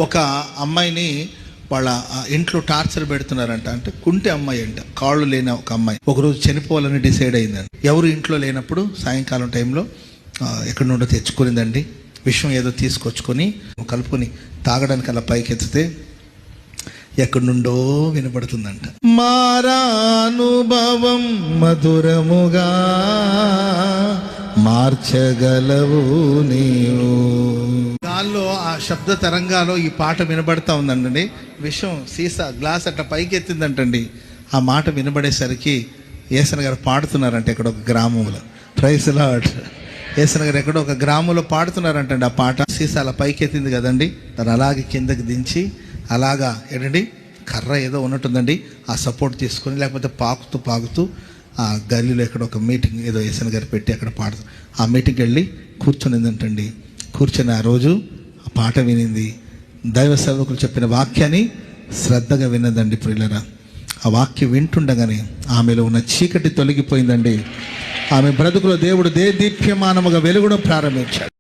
ఒక అమ్మాయిని వాళ్ళ ఇంట్లో టార్చర్ పెడుతున్నారంట. అంటే కుంటి అమ్మాయి అంట, కాళ్ళు లేని ఒక అమ్మాయి ఒకరోజు చనిపోవాలని డిసైడ్ అయిందండి. ఎవరు ఇంట్లో లేనప్పుడు సాయంకాలం టైంలో ఎక్కడి నుండో తెచ్చుకునిందండి విషయం. ఏదో తీసుకొచ్చుకొని కలుపుకొని తాగడానికి అలా పైకెత్తితే ఎక్కడి నుండో వినపడుతుందంట. మారానుభవం మధురముగా మార్చగలవు నీవు. గాల్లో ఆ శబ్ద తరంగాలో ఈ పాట వినబడతా ఉందండి. విషయం సీసా గ్లాస్ అట్లా పైకెత్తిందంటండి. ఆ మాట వినబడేసరికి యేసన్న గారు పాడుతున్నారంట ఇక్కడ ఒక గ్రామంలో. Praise lord. యేసన్న గారు ఎక్కడో ఒక గ్రామంలో పాడుతున్నారంటండి. ఆ పాట సీసా అలా పైకెత్తింది కదండి, తను అలాగే కిందకి దించి అలాగా ఏంటండి కర్ర ఏదో ఉన్నట్టుందండి, ఆ సపోర్ట్ తీసుకొని లేకపోతే పాకుతూ ఆ గల్లీలో ఎక్కడ ఒక మీటింగ్ ఏదో యేసన్న గారు పెట్టి అక్కడ పాడుతూ ఆ మీటింగ్కి వెళ్ళి కూర్చొనిందంటండి. కూర్చొని ఆ రోజు ఆ పాట వినింది. దైవ సేవకులు చెప్పిన వాక్యాన్ని శ్రద్ధగా విన్నదండి. ప్రియులరా, ఆ వాక్యం వింటుండగానే ఆమెలో ఉన్న చీకటి తొలగిపోయిందండి. ఆమె బ్రతుకులో దేవుడు దీప్యమానముగా వెలుగును ప్రారంభించాడు.